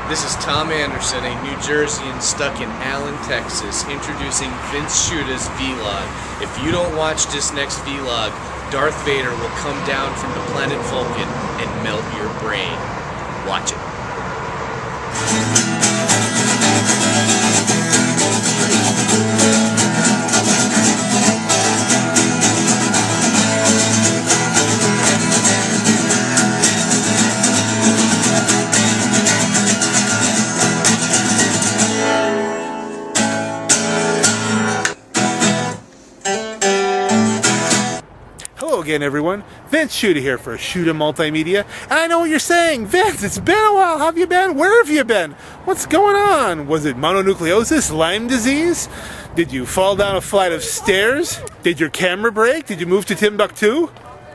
This is Tom Anderson, a New Jerseyan stuck in Allen, Texas, introducing Vince Shuta's vlog. If you don't watch this next vlog, Darth Vader will come down from the planet Vulcan and melt your brain. Watch it. Again, everyone, Vince Shuta here for Shuta Multimedia, and I know what you're saying. Vince, it's been a while. How have you been? Where have you been? What's going on? Was it mononucleosis, Lyme disease? Did you fall down a flight of stairs? Did your camera break? Did you move to Timbuktu?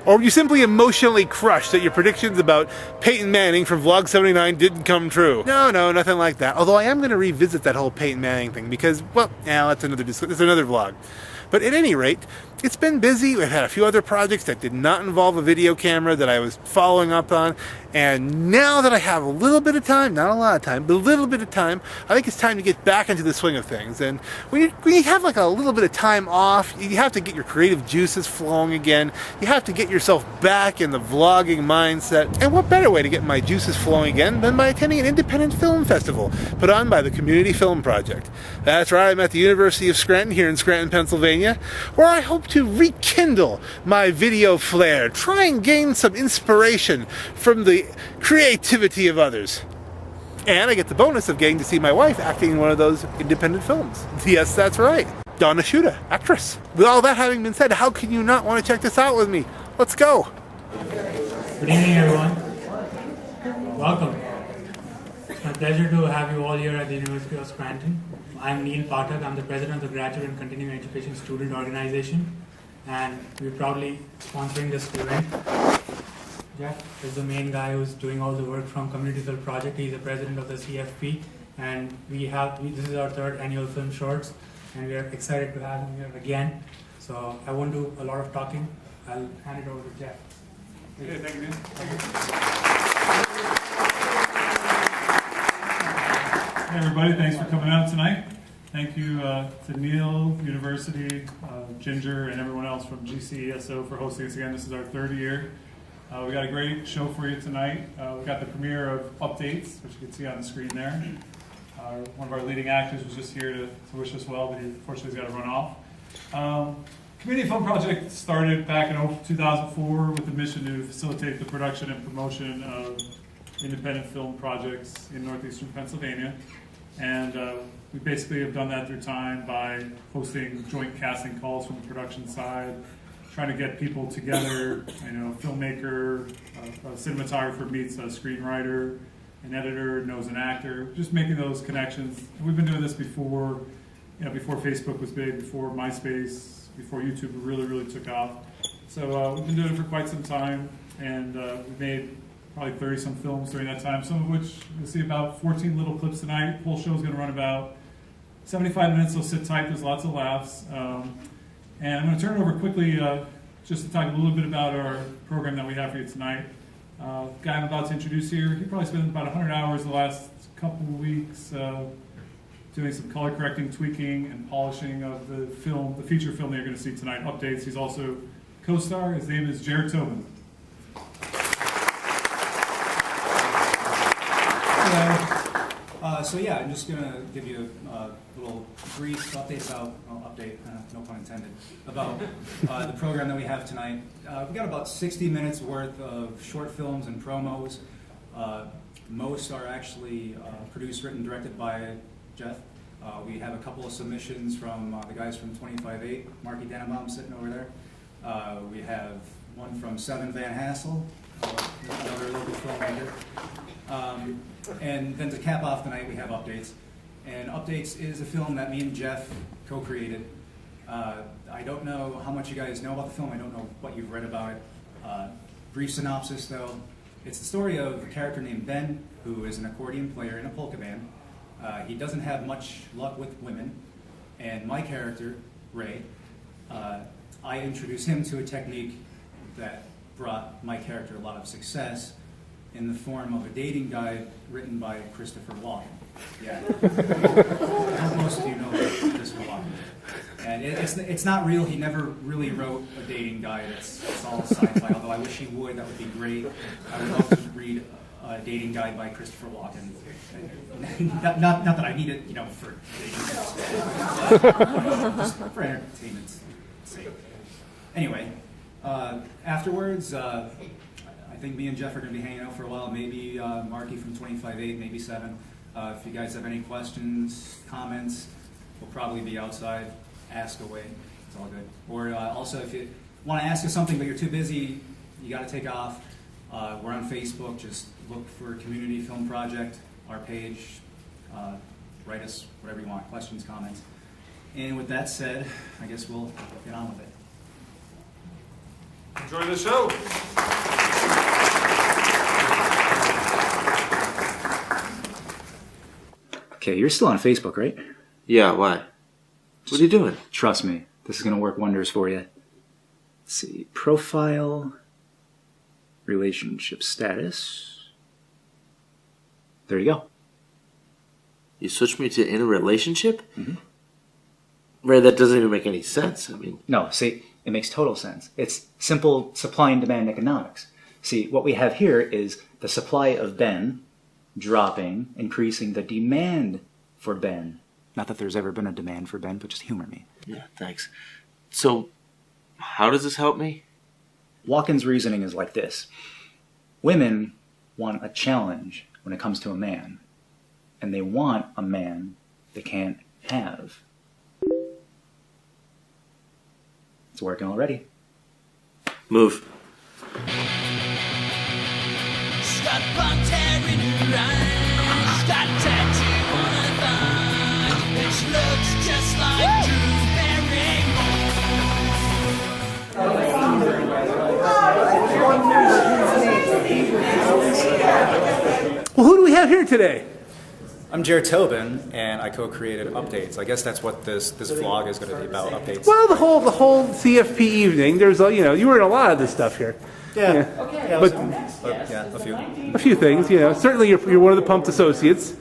Or were you simply emotionally crushed that your predictions about Peyton Manning from Vlog 79 didn't come true? No, nothing like that. Although I am going to revisit that whole Peyton Manning thing because, well, that's another vlog. But at any rate, it's been busy. We've had a few other projects that did not involve a video camera that I was following up on. And now that I have a little bit of time, not a lot of time, but a little bit of time, I think it's time to get back into the swing of things. And when you have like a little bit of time off, you have to get your creative juices flowing again. You have to get yourself back in the vlogging mindset. And what better way to get my juices flowing again than by attending an independent film festival put on by the Community Film Project. That's right, I'm at the University of Scranton here in Scranton, Pennsylvania, where I hope to rekindle my video flair, try and gain some inspiration from the creativity of others. And I get the bonus of getting to see my wife acting in one of those independent films. Yes, that's right. Donna Shuta, actress. With all that having been said, how can you not want to check this out with me? Let's go. Good evening, everyone. Welcome. It's my pleasure to have you all here at the University of Scranton. I'm Neil Pathak. I'm the president of the Graduate and Continuing Education Student Organization, and we're proudly sponsoring this event. Jeff is the main guy who's doing all the work from Community Film Project. He's the president of the CFP, and this is our third annual film shorts, and we are excited to have him here again. So I won't do a lot of talking. I'll hand it over to Jeff. Okay, thank you, Neil. Hey everybody, thanks for coming out tonight. Thank you to Neil, University, Ginger, and everyone else from GCESO for hosting us again. This is our third year. We got a great show for you tonight. We got the premiere of Updates, which you can see on the screen there. One of our leading actors was just here to wish us well, but he unfortunately has got to run off. Community Film Project started back in 2004 with the mission to facilitate the production and promotion of independent film projects in northeastern Pennsylvania. And we basically have done that through time by hosting joint casting calls from the production side, trying to get people together, filmmaker, a cinematographer meets a screenwriter, an editor knows an actor, just making those connections. And we've been doing this before, before Facebook was big, before MySpace, before YouTube really took off. So we've been doing it for quite some time, and we've made probably 30-some films during that time, some of which you'll see about 14 little clips tonight. The whole show is going to run about 75 minutes, so sit tight, there's lots of laughs. And I'm going to turn it over quickly just to talk a little bit about our program that we have for you tonight. The guy I'm about to introduce here, he probably spent about 100 hours the last couple of weeks doing some color correcting, tweaking, and polishing of the film, the feature film that you're going to see tonight, Updates. He's also co-star. His name is Jer Tobin. So yeah, I'm just going to give you a little brief update about, no pun intended, about the program that we have tonight. We've got about 60 minutes worth of short films and promos. Most are actually produced, written, directed by Jeff. We have a couple of submissions from the guys from 25/8, Marky Dannenbaum sitting over there. We have one from Seven Van Hassel, another local filmmaker. And then to cap off the night, we have Updates. And Updates is a film that me and Jeff co-created. I don't know how much you guys know about the film. I don't know what you've read about it. Brief synopsis, though. It's the story of a character named Ben, who is an accordion player in a polka band. He doesn't have much luck with women. And my character, Ray, I introduced him to a technique that brought my character a lot of success. in the form of a dating guide written by Christopher Walken. Yeah. I hope most of you know Christopher Walken. And it's not real. He never really wrote a dating guide. It's all sci-fi, although I wish he would. That would be great. I would love to read a dating guide by Christopher Walken. Not that I need it, for dating guides, just for entertainment's sake. Anyway, afterwards, I think me and Jeff are going to be hanging out for a while. Maybe Marky from 25-8, maybe 7. If you guys have any questions, comments, we'll probably be outside. Ask away. It's all good. Or also, if you want to ask us something but you're too busy, you got to take off. We're on Facebook. Just look for Community Film Project, our page. Write us whatever you want, questions, comments. And with that said, I guess we'll get on with it. Enjoy the show. Okay, you're still on Facebook, right? Yeah, why? What are you doing? Trust me, this is going to work wonders for you. Let's see, profile, relationship status. There you go. You switched me to in a relationship? Mm-hmm. Ray, that doesn't even make any sense. I mean, No, see, it makes total sense. It's simple supply and demand economics. See, what we have here is the supply of Ben dropping, increasing the demand for Ben. Not that there's ever been a demand for Ben, but just humor me. yeah, thanks. So, how does this help me? Walken's reasoning is like this. Women want a challenge when it comes to a man, and they want a man they can't have. It's working already. Move. Got blonde hair in her eyes, got tattoo on her thigh, and she looks just like Drew Barrymore. Well, who do we have here today? I'm Jer Tobin, and I co-created Updates. I guess that's what this vlog is going to be about, updates. Well, the whole CFP evening. There's you were in a lot of this stuff here. Yeah, But a few. a few things. Certainly you're one of the Pumped Associates.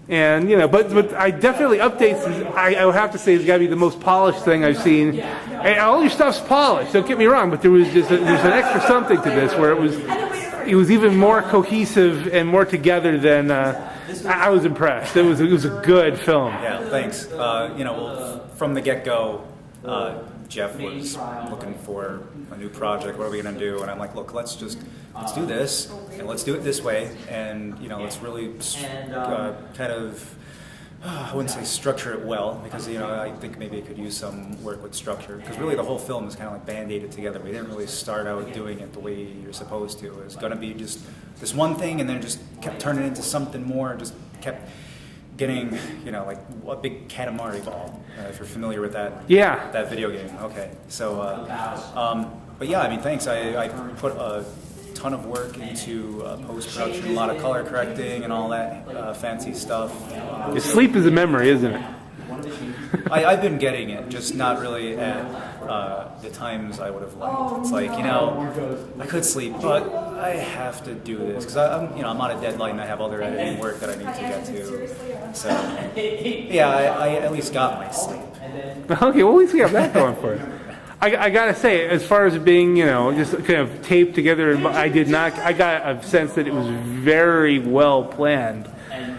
And but I definitely Updates. I would have to say, it's got to be the most polished thing I've seen. And all your stuff's polished. Don't get me wrong, but there's an extra something to this where it was even more cohesive and more together than. I was impressed. It was a good film. Yeah, thanks. From the get-go, Jeff was looking for a new project. What are we going to do? And I'm like, look, let's do this, and let's do it this way, and let's really kind of, I wouldn't say structure it well, because I think maybe it could use some work with structure, because really the whole film is kind of like band-aided together. We didn't really start out doing it the way you're supposed to. It was going to be just this one thing, and then just kept turning into something more, and just kept getting, like a big Katamari ball, if you're familiar with that. Yeah. That video game. Okay. So, but yeah, I mean, thanks. I put a ton of work into post-production, a lot of color correcting and all that fancy stuff. Your sleep is a memory, isn't it? I've been getting it, just not really at the times I would have liked. It's like, I could sleep, but I have to do this because I'm on a deadline and I have other editing work that I need to get to. So, yeah, I at least got my sleep. Okay, well, at least we have that going for us. I gotta say, as far as it being, just kind of taped together, I got a sense that it was very well planned.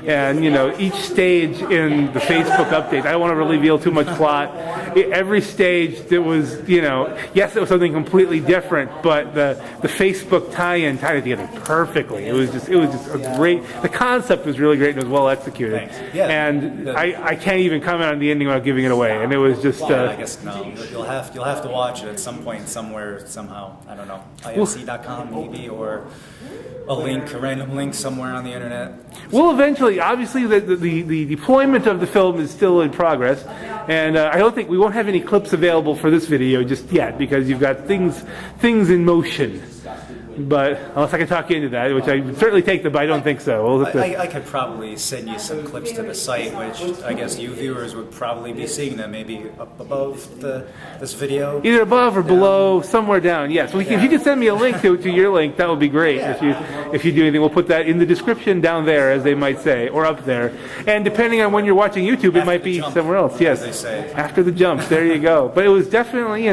And, each stage in the Facebook update, I don't want to reveal too much plot. Every stage that was, yes, it was something completely different, but the Facebook tie-in tied it together perfectly. It was just a great, the concept was really great and it was well executed. Thanks. Yeah, and I can't even comment on the ending without giving it away. And it was just... I guess no. You'll have to watch it at some point, somewhere, somehow. I don't know. IFC.com maybe, or a random link somewhere on the internet. Well, eventually, obviously, the deployment of the film is still in progress, and I don't think we won't have any clips available for this video just yet because you've got things in motion. But unless I can talk you into that, which I would certainly take them, but I don't think so. We'll have to- I could probably send you some clips to the site, which I guess you viewers would probably be seeing them maybe up above this video. Either above or below, somewhere down. Yes. Well, if you could send me a link to your link, that would be great. Yeah. If you do anything, we'll put that in the description down there, as they might say, or up there. And depending on when you're watching YouTube, it might be somewhere else. Yes. as they say. After the jump, there you go. But it was definitely,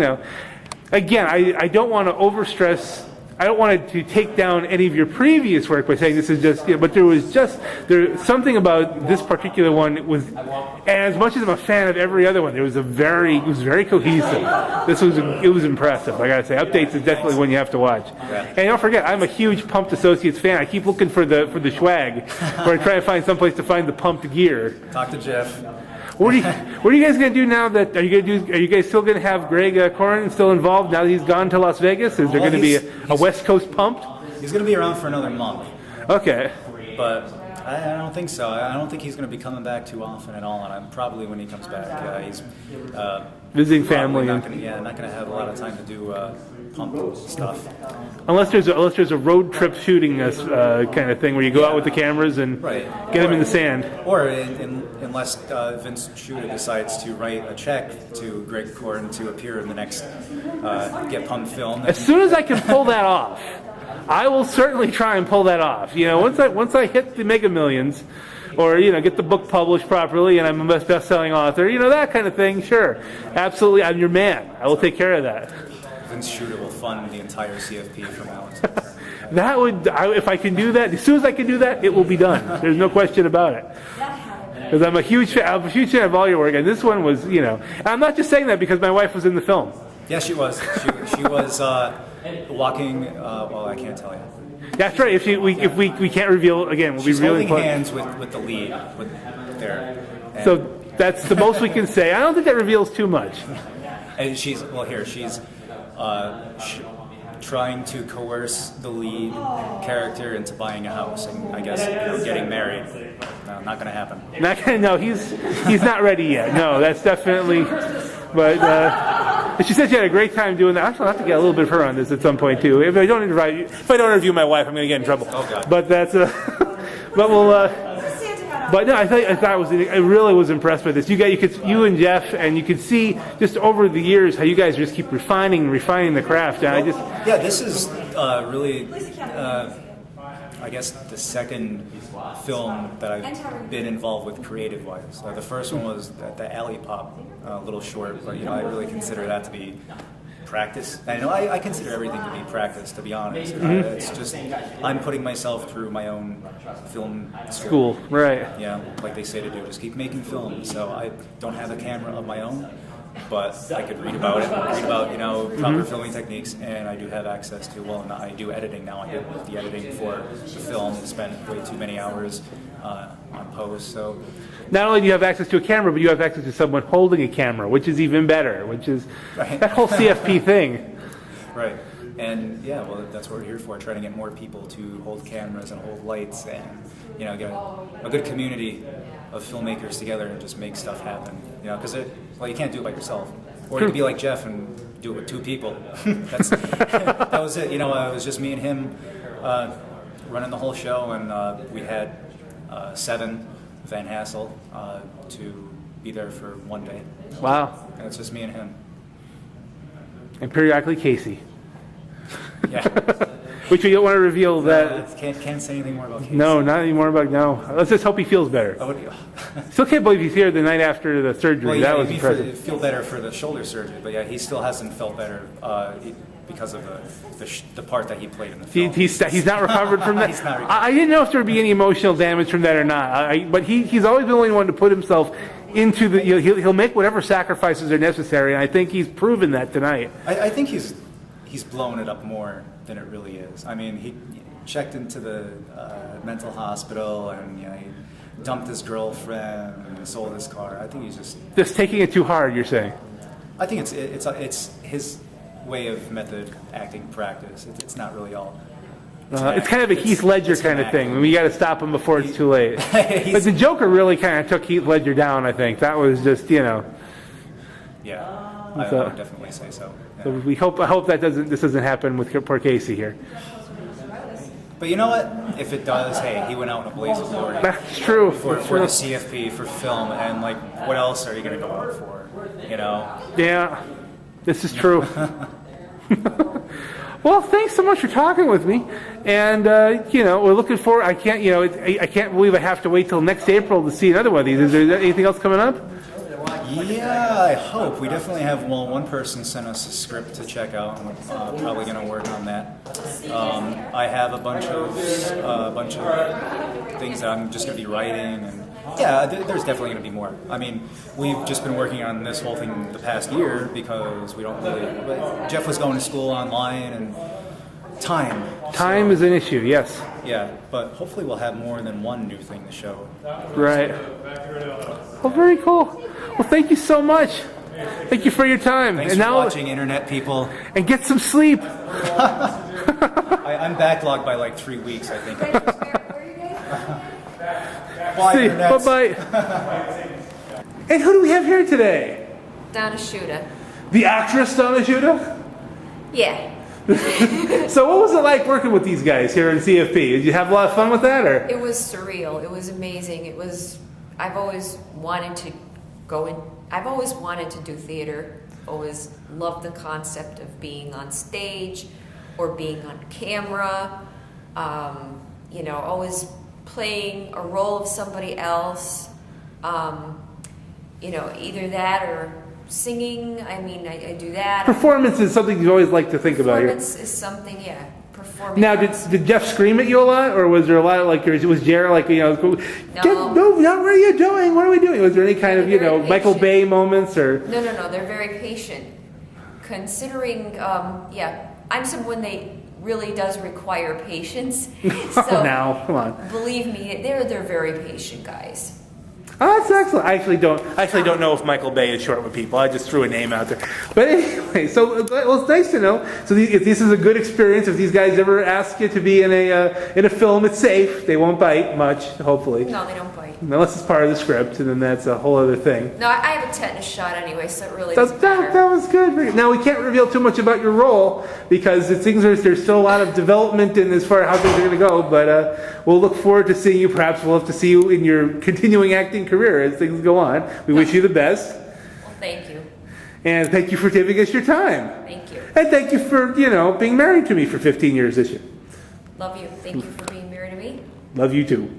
again, I don't want to overstress. I don't want it to take down any of your previous work by saying this is just, but there's something about this particular one. It was, and as much as I'm a fan of every other one, it was very cohesive. It was impressive. I gotta say, Updates is definitely one you have to watch. And don't forget, I'm a huge Pumped Associates fan. I keep looking for the swag, where I try to find someplace to find the pumped gear. Talk to Jeff. What are you guys going to do now? Are you guys still going to have Greg Corrin still involved now that he's gone to Las Vegas? Is there going to be a West Coast Pumped? He's going to be around for another month. Okay. But I don't think so. I don't think he's going to be coming back too often at all. And I'm probably when he comes back, he's visiting family. Not going to have a lot of time to do pump stuff. Unless there's a road trip shooting kind of thing where you go out with the cameras and get them in the sand. Or unless Vince Shuta decides to write a check to Greg Corrin to appear in the next Get Pumped film. As soon as I can pull that off, I will certainly try and pull that off. Once I hit the Mega Millions, or get the book published properly, and I'm a best-selling author, that kind of thing. Sure, absolutely, I'm your man. I will take care of that. Vince Shuta will fund the entire CFP from now on. If I can do that, as soon as I can do that, it will be done. There's no question about it. Because I'm a huge fan of all your work, and this one was, I'm not just saying that because my wife was in the film. Yeah, she was. She was walking. Well, I can't tell you. That's right. If we can't reveal again, we'll She's be really holding hands with the lead there. So that's the most we can say. I don't think that reveals too much. And she's trying to coerce the lead character into buying a house and I guess getting married. No, not going to happen. No, he's not ready yet. No, that's definitely. But she said she had a great time doing that. I'll have to get a little bit of her on this at some point too. If I don't interview my wife, I'm going to get in trouble. Oh God. But that's. But we'll. But no, I really was impressed with this. You and Jeff, and you could see just over the years how you guys just keep refining the craft. And this is really, I guess, the second film that I've been involved with creative-wise. The first one was the Alley Pop little short, but I really consider that to be practice. I consider everything to be practice, to be honest. It's just I'm putting myself through my own film school. Right. Yeah, like they say to do, just keep making films. So I don't have a camera of my own, but I could read about proper filming techniques, and I do have access to. Well, I do editing now. I do the editing for the film. Spend way too many hours on post. So not only do you have access to a camera, but you have access to someone holding a camera, which is even better. Which is that whole CFP thing. Right. And that's what we're here for. Trying to get more people to hold cameras and hold lights, and get a good community of filmmakers together and just make stuff happen. Because you can't do it by yourself, or you can be like Jeff and do it with two people. That was it. It was just me and him running the whole show, and we had 7 Van Hassel to be there for one day. Wow. And it's just me and him. And periodically Casey. Yeah. Which we don't want to reveal that. Can't say anything more about Casey. No, not anymore about no. Let's just hope he feels better. Still can't believe he's here the night after the surgery. That was impressive. Feel better for the shoulder surgery, but he still hasn't felt better because of the part that he played in the film. He's not recovered from that. He's not recovered. I didn't know if there would be any emotional damage from that or not. But he's always been the only one to put himself into the. He'll make whatever sacrifices are necessary, and I think he's proven that tonight. I think he's blown it up more than it really is. I mean, he checked into the mental hospital, and he dumped his girlfriend and sold his car. I think he's just taking it too hard. You're saying? I think it's his way of method acting practice. It's not really all. It's kind of a Heath Ledger kind of thing. We got to stop him before it's too late. But the Joker really kind of took Heath Ledger down. I think that was just Yeah, I would definitely say so. Yeah. So I hope this doesn't happen with poor Casey here. But you know what? If it does, hey, he went out in a blaze of glory. That's true. For the CFP, for film, and like, what else are you going to go out for? You know? Yeah, this is true. Well, thanks so much for talking with me, and we're looking forward. I can't believe I have to wait till next April to see another one of these. Is there anything else coming up? Yeah, I hope. We definitely have, one person sent us a script to check out, and we're probably going to work on that. I have a bunch of things that I'm just going to be writing, and yeah, there's definitely going to be more. I mean, we've just been working on this whole thing the past year because we don't really... Jeff was going to school online, and time. Time is an issue, yes. Yeah, but hopefully we'll have more than one new thing to show. Right. Well, very cool. Well, thank you so much. Thank you for your time. Thanks for watching, Internet people. And get some sleep. I'm backlogged by like 3 weeks, I think. Bye, See, Internet. bye-bye. And who do we have here today? Donna Shuta. The actress Donna Shuta? Yeah. So what was it like working with these guys here in CFP? Did you have a lot of fun with that, or? It was surreal. It was amazing. I've always wanted to I've always wanted to do theater. Always loved the concept of being on stage or being on camera. Always playing a role of somebody else. Either that or singing. I mean, I do that. Performance is something you always like to think about here. Performance is something, yeah. Performing. Now, did Jeff scream at you a lot, or was there a lot of was Jer like, No. what are you doing? What are we doing? Was there any kind of, Michael Bay moments, or? No. They're very patient. Considering, I'm someone that really does require patience. So now, come on. Believe me, they're very patient guys. Oh, that's excellent. I actually don't know if Michael Bay is short with people. I just threw a name out there. But anyway, so it's nice to know. So if this is a good experience, if these guys ever ask you to be in a film, it's safe. They won't bite much, hopefully. No, they don't bite. Unless it's part of the script, and then that's a whole other thing. No, I have a tetanus shot anyway, so it really doesn't matter. That was good. Now, we can't reveal too much about your role because there's still a lot of development in as far as how things are going to go, but we'll look forward to seeing you. Perhaps we'll have to see you in your continuing acting career as things go on. We wish you the best. Well, thank you. And thank you for giving us your time. Thank you. And thank you for, being married to me for 15 years this year. Love you. Thank you for being married to me. Love you too.